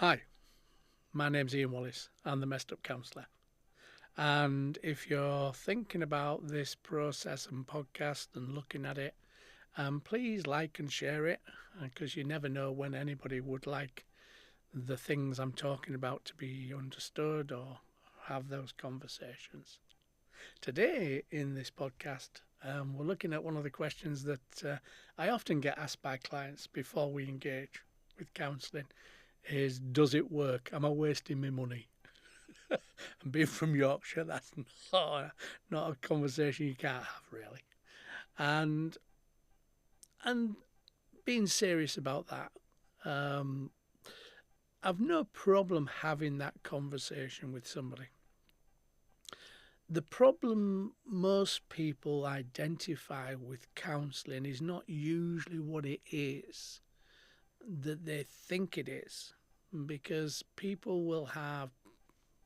Hi, my name's Ian Wallace. I'm the Messed Up Counsellor. And if you're thinking about this process and podcast and looking at it, please like and share it because you never know when anybody would like the things I'm talking about to be understood or have those conversations. Today, in this podcast, we're looking at one of the questions that I often get asked by clients before we engage with counselling is, does it work? Am I wasting my money? And being from Yorkshire, that's not a conversation you can't have really. And and being serious about that, um, I've no problem having that conversation with somebody. The problem most people identify with counselling is not usually what it is that they think it is, because people will have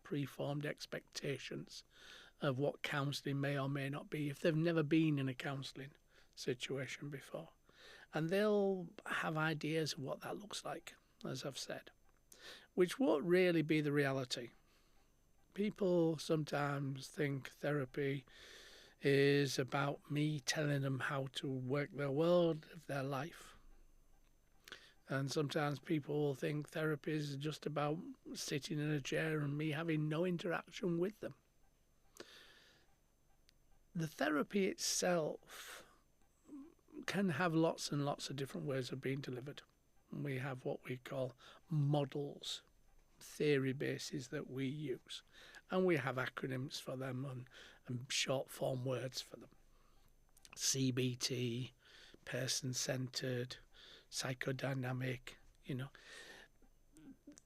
preformed expectations of what counselling may or may not be if they've never been in a counselling situation before. And they'll have ideas of what that looks like, as I've said, which won't really be the reality. People sometimes think therapy is about me telling them how to work their world, live their life. And sometimes people will think therapy is just about sitting in a chair and me having no interaction with them. The therapy itself can have lots and lots of different ways of being delivered. We have what we call models, theory bases that we use, and we have acronyms for them and short form words for them. CBT, person centered, psychodynamic, you know.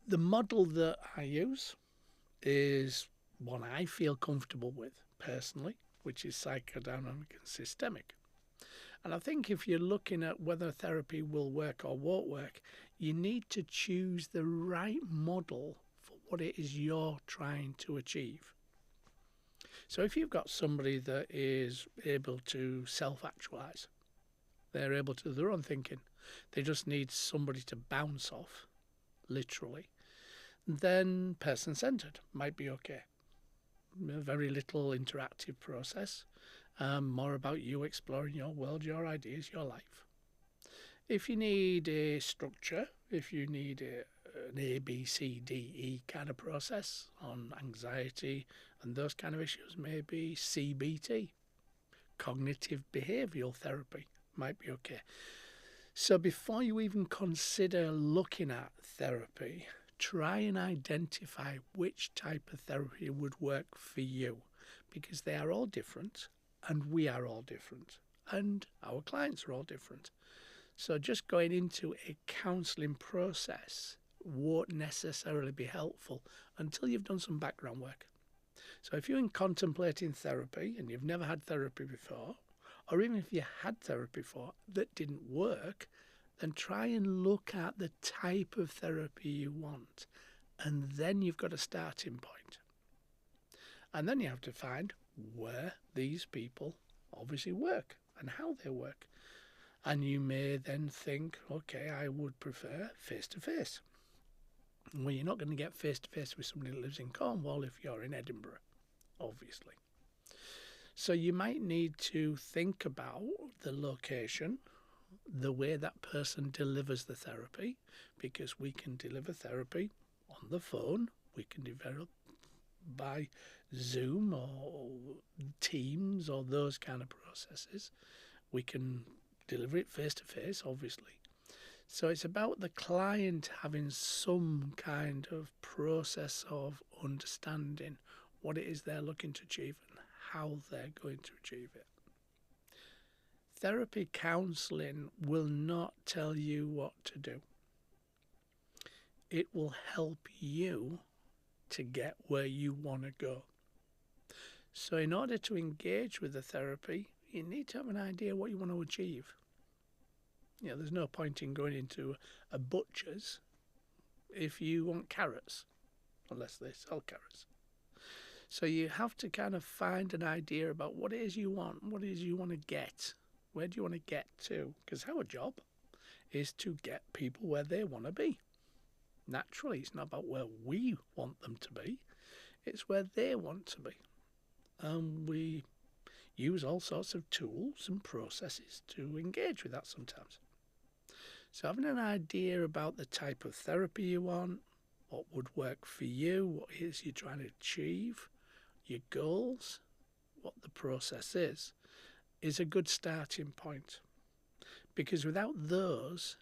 The model that I use is one I feel comfortable with personally, which is psychodynamic and systemic. And I think if you're looking at whether therapy will work or won't work, you need to choose the right model for what it is you're trying to achieve. So if you've got somebody that is able to self-actualize, they're able to do their own thinking, they just need somebody to bounce off, literally, then person-centered might be okay. Very little interactive process, more about you exploring your world, your ideas, your life. If you need a structure, if you need an A, B, C, D, E kind of process on anxiety and those kind of issues, maybe CBT, cognitive behavioural therapy, might be okay. So before you even consider looking at therapy, try and identify which type of therapy would work for you, because they are all different and we are all different and our clients are all different. So just going into a counselling process won't necessarily be helpful until you've done some background work. So if you're contemplating therapy and you've never had therapy before, or even if you had therapy before that didn't work, then try and look at the type of therapy you want. And then you've got a starting point. And then you have to find where these people obviously work and how they work. And you may then think, okay, I would prefer face-to-face. Well, you're not going to get face-to-face with somebody that lives in Cornwall if you're in Edinburgh, obviously. So you might need to think about the location, the way that person delivers the therapy, because we can deliver therapy on the phone, we can develop by Zoom or Teams or those kind of processes. We can deliver it face to face, obviously. So it's about the client having some kind of process of understanding what it is they're looking to achieve and how they're going to achieve it. Therapy counselling will not tell you what to do. It will help you to get where you want to go. So in order to engage with the therapy, you need to have an idea what you want to achieve. There's no point in going into a butcher's if you want carrots, unless they sell carrots. So you have to kind of find an idea about what it is you want, what it is you want to get. Where do you want to get to? Because our job is to get people where they want to be. Naturally, it's not about where we want them to be, it's where they want to be. And we use all sorts of tools and processes to engage with that sometimes. So having an idea about the type of therapy you want, what would work for you, what it is you're trying to achieve, your goals, what the process is a good starting point. Because without those,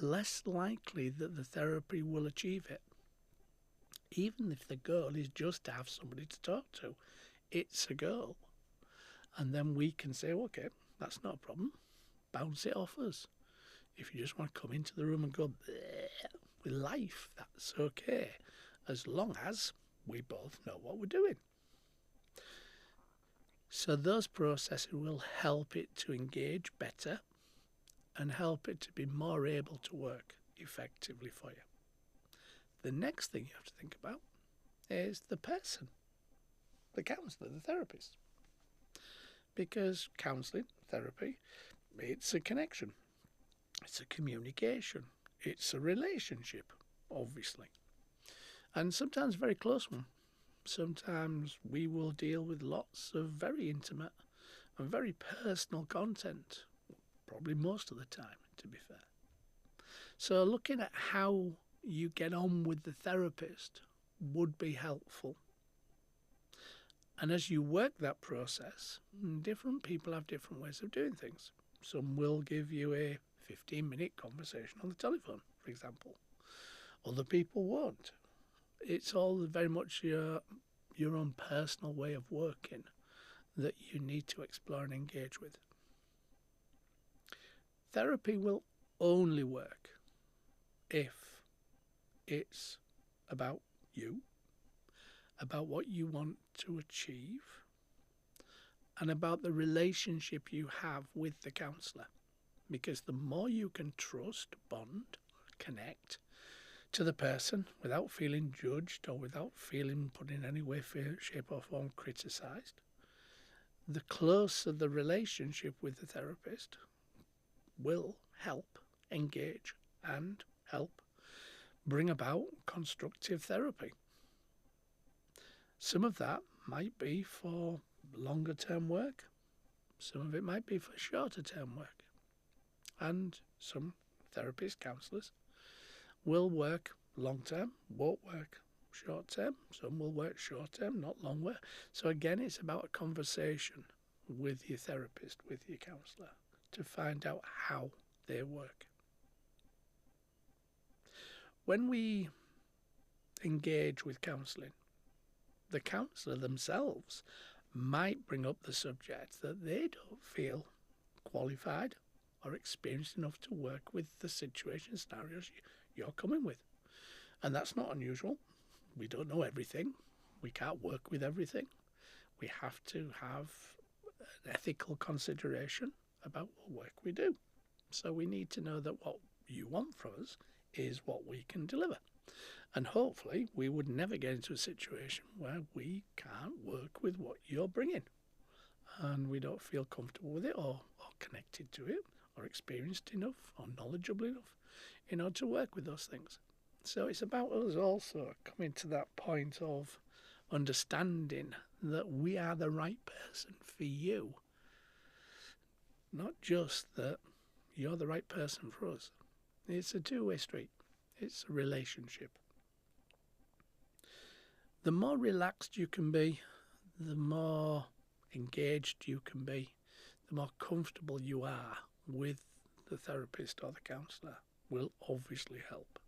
less likely that the therapy will achieve it. Even if the goal is just to have somebody to talk to, it's a goal. And then we can say, okay, that's not a problem. Bounce it off us. If you just want to come into the room and go with life, that's okay. As long as we both know what we're doing. So those processes will help it to engage better and help it to be more able to work effectively for you. The next thing you have to think about is the person, the counsellor, the therapist. Because counselling, therapy, it's a connection, it's a communication, it's a relationship, obviously. And sometimes a very close one. Sometimes we will deal with lots of very intimate and very personal content, probably most of the time, to be fair. So looking at how you get on with the therapist would be helpful. And as you work that process, different people have different ways of doing things. Some will give you a 15-minute conversation on the telephone, for example. Other people won't. It's all very much your own personal way of working that you need to explore and engage with. Therapy will only work if it's about you, about what you want to achieve, and about the relationship you have with the counsellor. Because the more you can trust, bond, connect to the person without feeling judged or without feeling put in any way, shape or form criticised, the closer the relationship with the therapist will help engage and help bring about constructive therapy. Some of that might be for longer term work. Some of it might be for shorter term work. And some therapists, counsellors, will work long term, won't work short term. Some will work short term, not long work. So again, it's about a conversation with your therapist, with your counsellor, to find out how they work. When we engage with counselling, the counsellor themselves might bring up the subject that they don't feel qualified or experienced enough to work with the situation scenarios you're coming with. And that's not unusual. We don't know everything. We can't work with everything. We have to have an ethical consideration about what work we do. So we need to know that what you want from us is what we can deliver. And hopefully we would never get into a situation where we can't work with what you're bringing and we don't feel comfortable with it or connected to it or experienced enough or knowledgeable enough in order to work with those things. So it's about us also coming to that point of understanding that we are the right person for you. Not just that you're the right person for us. It's a two-way street. It's a relationship. The more relaxed you can be, the more engaged you can be, the more comfortable you are with the therapist or the counsellor will obviously help.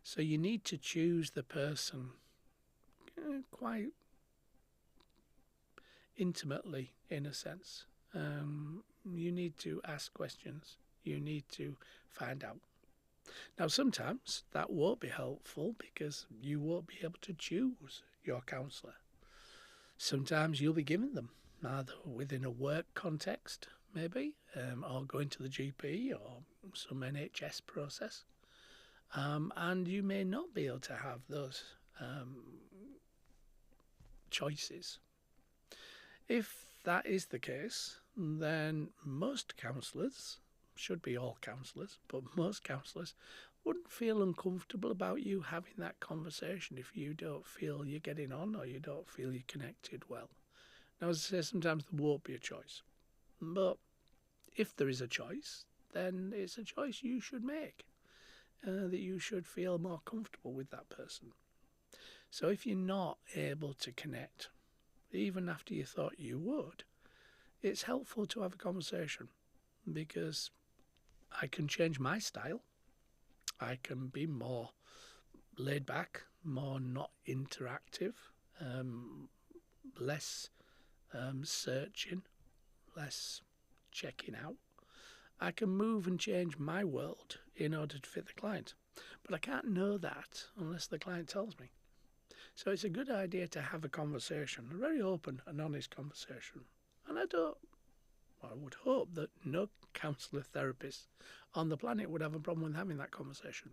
So you need to choose the person quite intimately, in a sense. You need to ask questions. You need to find out. Now, sometimes that won't be helpful because you won't be able to choose your counsellor. Sometimes you'll be given them, either within a work context, maybe, or going to the GP or some NHS process. And you may not be able to have those choices. If that is the case, then most counsellors, should be all counsellors, but most counsellors wouldn't feel uncomfortable about you having that conversation if you don't feel you're getting on or you don't feel you're connected well. Now, as I say, sometimes there won't be a choice. But if there is a choice, then it's a choice you should make, that you should feel more comfortable with that person. So if you're not able to connect, even after you thought you would, it's helpful to have a conversation, because I can change my style. I can be more laid back, more not interactive, less searching, less checking out. I can move and change my world in order to fit the client. But I can't know that unless the client tells me. So it's a good idea to have a conversation, a very open and honest conversation. And I would hope that no counsellor therapist on the planet would have a problem with having that conversation.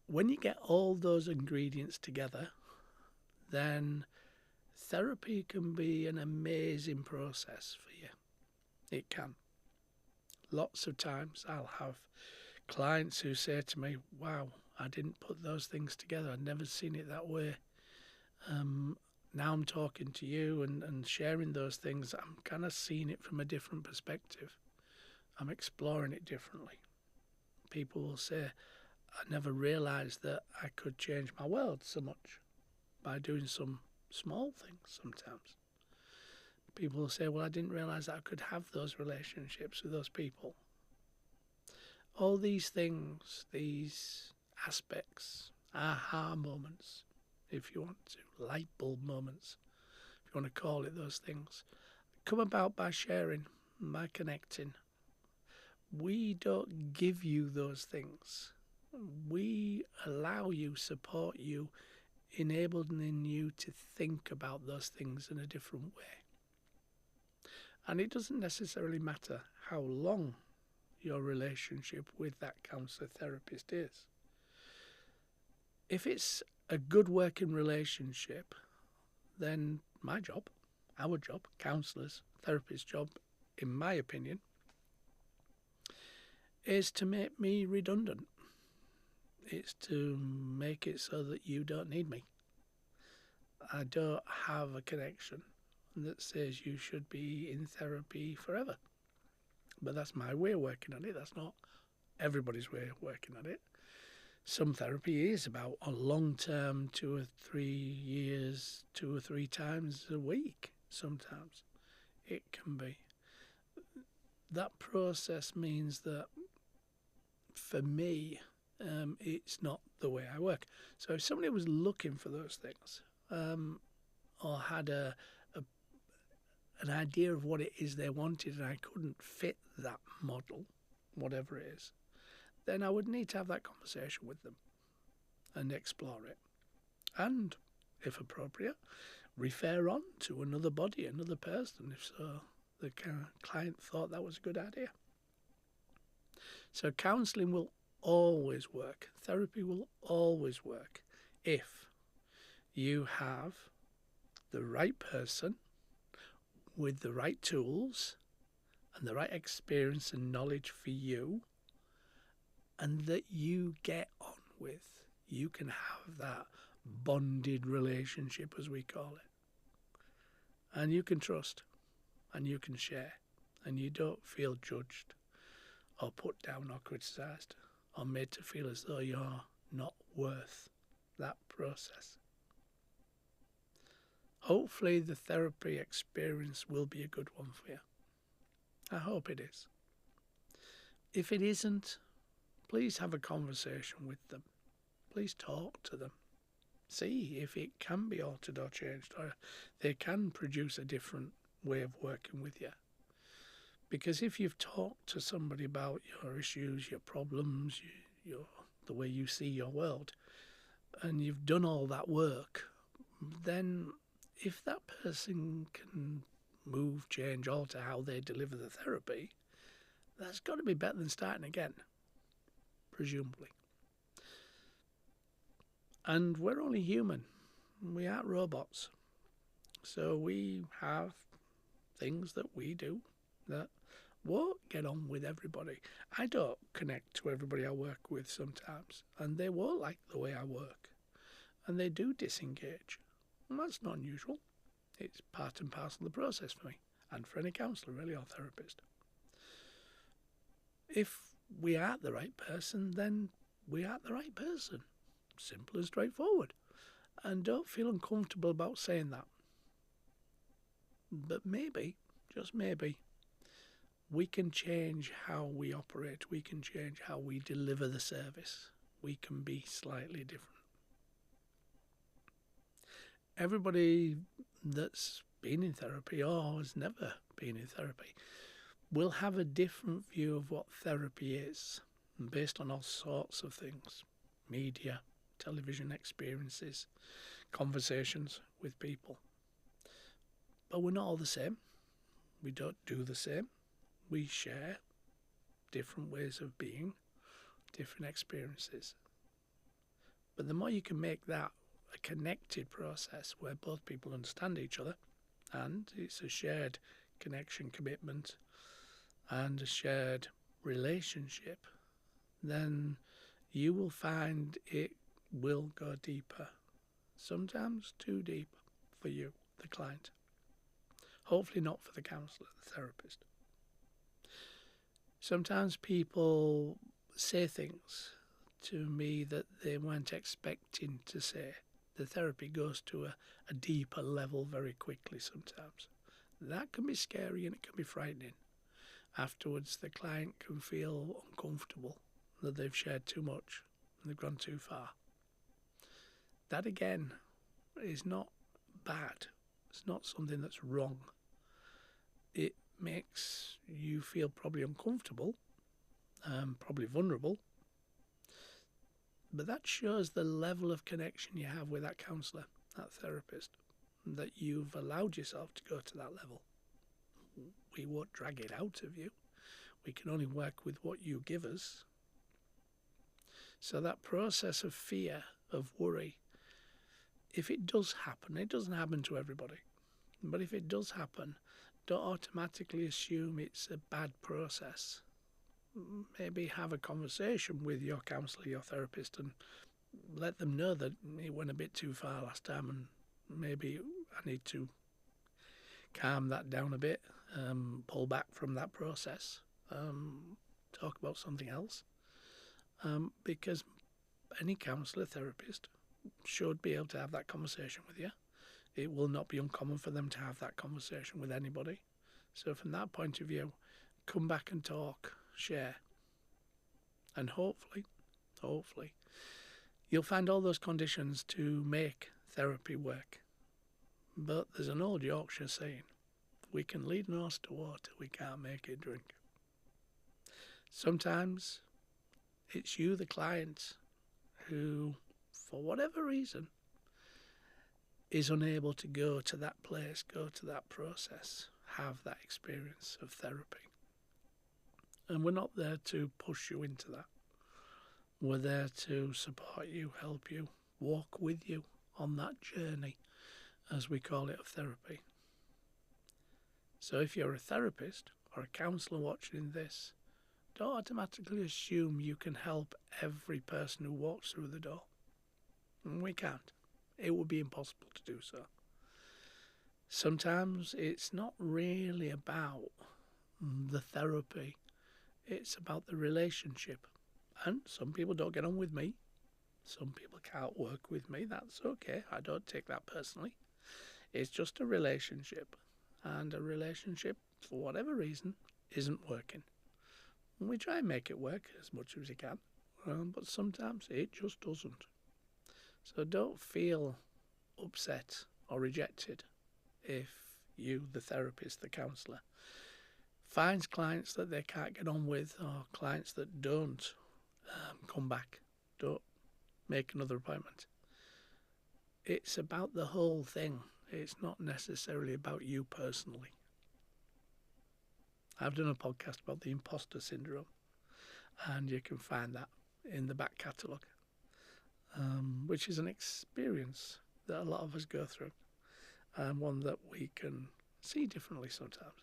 When you get all those ingredients together, then therapy can be an amazing process for you. It can. Lots of times I'll have clients who say to me, wow, I didn't put those things together. I'd never seen it that way. Now I'm talking to you and sharing those things. I'm kind of seeing it from a different perspective. I'm exploring it differently. People will say, I never realised that I could change my world so much by doing some small things sometimes. People will say, well, I didn't realise that I could have those relationships with those people. All these things, these aspects, aha moments, if you want to, light bulb moments, if you want to call it those things, come about by sharing, by connecting. We don't give you those things. We allow you, support you, enabling you to think about those things in a different way. And it doesn't necessarily matter how long your relationship with that counsellor therapist is. If it's a good working relationship, then my job, our job, counsellors, therapist job, in my opinion, is to make me redundant. It's to make it so that you don't need me. I don't have a connection that says you should be in therapy forever. But that's my way of working on it. That's not everybody's way of working on it. Some therapy is about a long-term, 2 or 3 years, 2 or 3 times a week. Sometimes it can be. That process means that for me, it's not the way I work. So if somebody was looking for those things, or had an idea of what it is they wanted, and I couldn't fit that model, whatever it is, then I would need to have that conversation with them and explore it. And, if appropriate, refer on to another body, another person, if so the client thought that was a good idea. So counselling will always work. Therapy will always work if you have the right person with the right tools and the right experience and knowledge for you, and that you get on with. You can have that bonded relationship, as we call it. And you can trust, and you can share, and you don't feel judged or put down or criticised or made to feel as though you're not worth that process. Hopefully the therapy experience will be a good one for you. I hope it is. If it isn't, please have a conversation with them. Please talk to them. See if it can be altered or changed, or they can produce a different way of working with you. Because if you've talked to somebody about your issues, your problems, the way you see your world, and you've done all that work, then if that person can move, change, alter how they deliver the therapy, that's got to be better than starting again, presumably. And we're only human. We aren't robots. So we have things that we do that won't get on with everybody. I don't connect to everybody I work with sometimes, and they won't like the way I work, and they do disengage. And that's not unusual. It's part and parcel of the process for me, and for any counsellor, really, or therapist. If we aren't the right person, then we aren't the right person. Simple and straightforward. And don't feel uncomfortable about saying that. But maybe, just maybe, we can change how we operate. We can change how we deliver the service. We can be slightly different. Everybody that's been in therapy or has never been in therapy will have a different view of what therapy is, based on all sorts of things: media, television experiences, conversations with people. But we're not all the same. We don't do the same. We share different ways of being, different experiences. But the more you can make that a connected process where both people understand each other, and it's a shared connection, commitment, and a shared relationship, then you will find it will go deeper. Sometimes too deep for you, the client. Hopefully not for the counsellor, the therapist. Sometimes people say things to me that they weren't expecting to say. The therapy goes to a deeper level very quickly sometimes. That can be scary and it can be frightening. Afterwards, the client can feel uncomfortable that they've shared too much and they've gone too far. That, again, is not bad. It's not something that's wrong. It makes you feel probably uncomfortable, probably vulnerable, but that shows the level of connection you have with that counsellor, that therapist, that you've allowed yourself to go to that level. We won't drag it out of you. We can only work with what you give us. So that process of fear, of worry, if it does happen, it doesn't happen to everybody, but if it does happen, don't automatically assume it's a bad process. Maybe have a conversation with your counsellor, your therapist, and let them know that it went a bit too far last time and maybe I need to calm that down a bit, pull back from that process, talk about something else. Because any counsellor, therapist should be able to have that conversation with you. It will not be uncommon for them to have that conversation with anybody. So from that point of view, come back and talk, share. And hopefully, you'll find all those conditions to make therapy work. But there's an old Yorkshire saying, we can lead an horse to water, we can't make it drink. Sometimes it's you, the client, who, for whatever reason, is unable to go to that place, go to that process, have that experience of therapy. And we're not there to push you into that. We're there to support you, help you, walk with you on that journey, as we call it, of therapy. So if you're a therapist or a counsellor watching this, don't automatically assume you can help every person who walks through the door. And we can't. It would be impossible to do so. Sometimes it's not really about the therapy. It's about the relationship. And some people don't get on with me. Some people can't work with me. That's okay. I don't take that personally. It's just a relationship. And a relationship, for whatever reason, isn't working. And we try and make it work as much as we can. But sometimes it just doesn't. So don't feel upset or rejected if you, the therapist, the counsellor, finds clients that they can't get on with or clients that don't come back, don't make another appointment. It's about the whole thing. It's not necessarily about you personally. I've done a podcast about the imposter syndrome, and you can find that in the back catalogue, which is an experience that a lot of us go through, and one that we can see differently sometimes,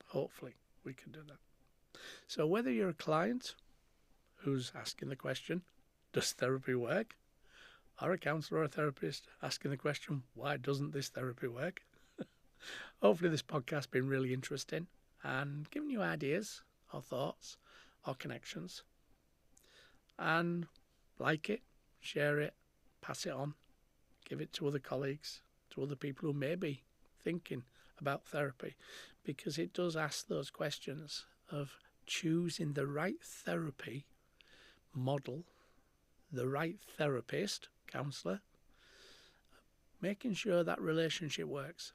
hopefully. We can do that. So whether you're a client who's asking the question, does therapy work? Or a counsellor or a therapist asking the question, why doesn't this therapy work? Hopefully this podcast has been really interesting and giving you ideas or thoughts or connections. And like it, share it, pass it on, give it to other colleagues, to other people who may be thinking about therapy, because it does ask those questions of choosing the right therapy model, the right therapist, counsellor, making sure that relationship works.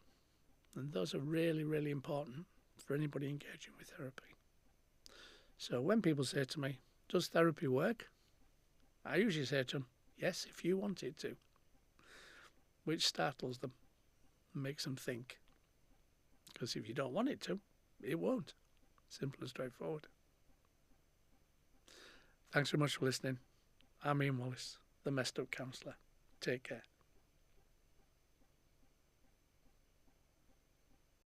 And those are really, really important for anybody engaging with therapy. So when people say to me, does therapy work? I usually say to them, yes, if you want it to, which startles them and makes them think. Because if you don't want it to, it won't. Simple and straightforward. Thanks very much for listening. I'm Ian Wallace, the Messed Up Counsellor. Take care.